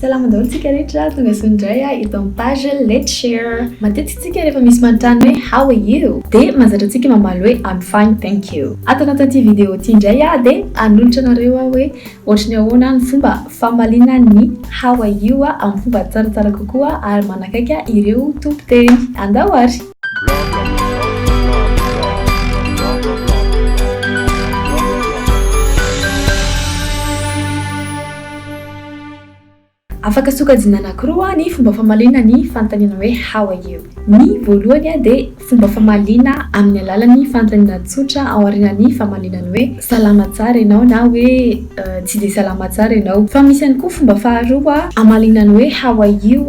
Salama daholo tsika rehetra tonga sondray ito amin'ny page Let's Share. Matetika tsika rehefa misy manontany hoe how are you dia mazatra antsika mamaly hoe I'm fine thank you. Ato anatin'ity vidéo ity indray dia hanolotra anareo hoe ohatry ny ahoana ny fomba famalina ny how are you amin'ny fomba tsaratsara kokoa ary manakaiky ireo tompiteny. Andao ary. Afaka sokajina anankiroa ny fomba famalina ny fanontaniana hoe how are you. Ny voalohany dia fomba famalina amin'ny alalan'ny fanontaniana tsotra aorianan'ny famalinany hoe salama tsara ianao na hoe tsy dia salama tsara ianao. Fa misy ihany koa fomba faharoa amalinany hoe how are you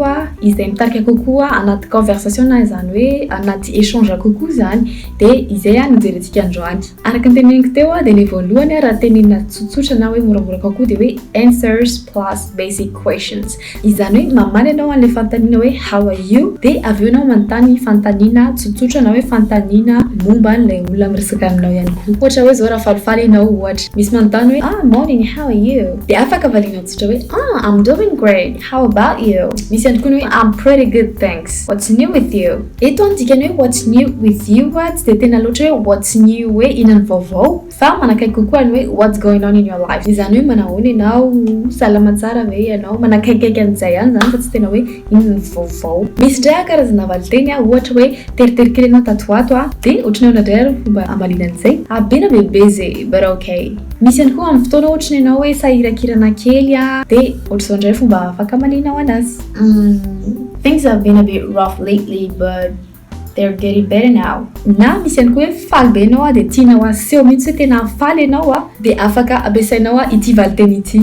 izay mitarika kokoa anaty conversation na izany hoe anaty échange kokoa izany dia izay no jerentsika androany. Araka ny teneniko teo dia ny voalohany raha tenenina tsotsotra na hoe moramora kokoa dia hoe answers plus basic questions. Izany hoe mamaly ianao an'ilay fanontaniana hoe how are you dia avy eo ianao manontany fanontaniana tsotsotra na hoe fanontaniana momba an'ilay olona miresaka aminao ihany koa. Ohatra hoe zao raha falifaly ianao ohatra misy manontany hoe morning how are you dia afaka avaliana tsotra hoe I'm doing great how about you. Misy ihany koa hoe I'm pretty good thanks what's new with you. Eto andikany hoe what's new with you tsy dia tena loatra hoe what's new hoe inona ny vaovao fa manakaiky kokoa ny hoe what's going on in your life. Izany hoe manahoana ianao salama tsara ve ianao manakaiky an'izay ihany zany fa tsy tena hoe inona ny vaovao. Misy ndray karazana valiteny ohatra hoe teritery ianao tatoato dia ohatrany ndray fomba amalina an'izay bena bebe zay but okay. Misy ihany koa amin'ny fotoana ohatrany ianao hoe sahirakirana kely dia ohatr'izao ndray fomba afaka amalinao anazy. Things have been a bit rough lately but they're getting better now. Na misy ihany koa hoe faly be ianao dia tianao aseho mihitsy hoe tena faly ianao dia afaka ampiasainao ity valiteny ity.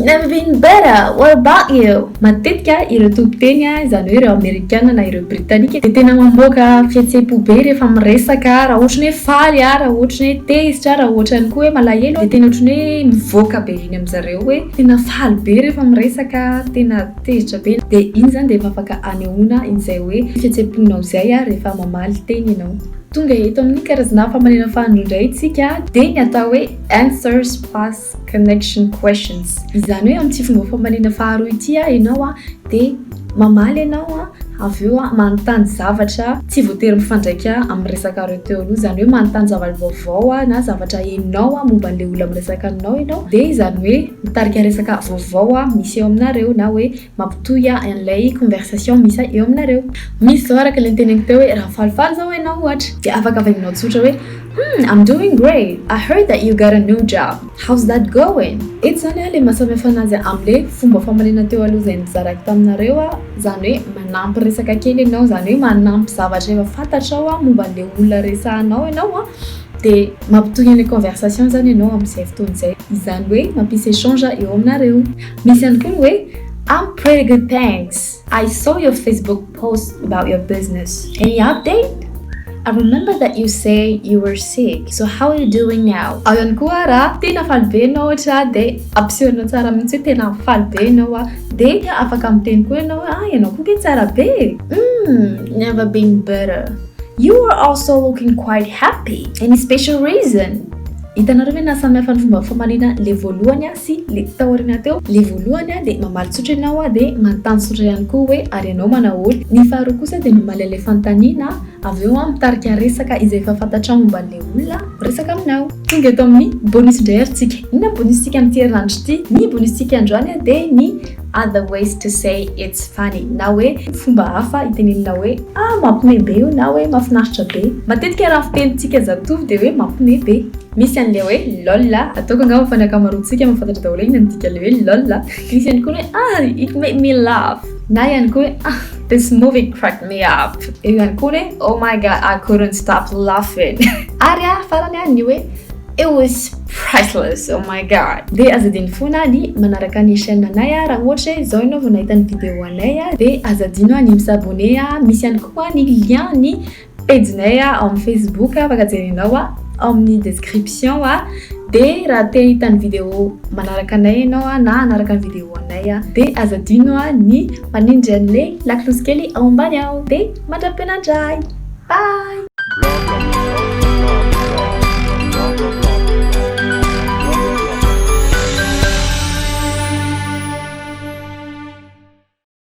Never been better. What about you? Matetika ireo tompiteny izany hoe ireo Amerikana na ireo Britanika dia tena mamoaka fihetseham-po be rehefa miresaka raha ohatrany hoe faly raha ohatrany hoe tezitra raha ohatrany koa hoe malahelo dia tena ohatrany hoe mivoaka be iny amin'izareo hoe tena faly be rehefa miresaka tena tezitra be dia iny zany dia efa afaka anehoana izay hoe fihetseham-ponao izay rehefa mamaly teny ianao. Tonga eto amin'ny karazana famalina fahandro indray isika dia ny atao hoe answers plus connection questions. Izany hoe amin'ity fomba famalina faharoa ity ianao dia mamaly ianao avy eo manontany zavatra tsy voatery mifandraika amin'ny resaka reo teo aloha. Izany hoe manontany zavatra vaovao na zavatra hainao momba an'ilay olona miresaka aminao ianao dia izany hoe mitarika resaka vaovao misy eo aminareo na hoe mampitohy an'ilay conversation misy eo aminareo. Misy zao araka ilay teneniko teo hoe raha falifaly zao ianao ohatra dia afaka avainao tsotra hoe I'm doing great. I heard that you got a new job. How's that going? Eto zany ilay mahasamihafa anazy amin'ilay fomba famalina teo aloha izay nizarako taminareo izany hoe manampy resaka kely ianao izany hoe manampy zavatra efa fantatrao momba an'ilay olona resahanao ianao dia mampitohy an'ilay conversation zany ianao amin'izay fotoana izay. Izany hoe mampisy échange eo aminareo. Misy ihany koa hoe I'm pretty good thanks. I saw your Facebook post about your business. Any update? I remember that you say you were sick. So how are you doing now? Ayun koa raha tena faly be ianao ohatra dia ampisehoanao tsara mihitsy hoe tena faly be ianao dia afaka miteny koa ianao ianao koa tsara be. Never been better. You are also looking quite happy. Any special reason? Hitanareo hoe nasamihafa ny fomba famalina le voalohany sy le taoriana teo. Le voalohany dia mamaly tsotra ianao dia manontany tsotra ihany koa hoe ary ianao manahoana. Ny faharoa kosa dia mamaly ilay fanontaniana avy eo mitarika resaka izay efa fantatra momba an'ilay olona resaka aminao. Tonga eto amin'ny bonus indray ary tsika. Inona bonus tsika amin'ity herinandro ity? Ny bonus tsika androany dia ny other ways to say it's funny na hoe fomba hafa itenenina hoe mampiomehy be io na hoe mahafinaritra be. Matetika raha fitenintsika zatovo dia hoe mampiomehy be. Misy an'ilay hoe lol ataoko angamba fa ny ankamaroantsika mahafantatra daholo inona ny dikany hoe lol. Misy ihany koa hoe it made me laugh na ihany koa hoe this movie cracked me up. Eo ihany koa hoe oh my god I couldn't stop laughing. Ary farany ny hoe it was priceless. Oh my god. Dia azadiny foana ny manaraka ny chaîne anay raha ohatra hoe izao ianao vao nahita ny vidéo anay dia azadino ny misabone. Misy ihany koa ny lien ny page-nay amin'ny Facebook afaka jerenao amin'ny description dia raha te hita ny vidéo manaraka anay ianao na anaraka ny vidéo anay dia azadino ny manindry an'ilay laklosy kely ao ambany ao dia mandra-penandray. Bye.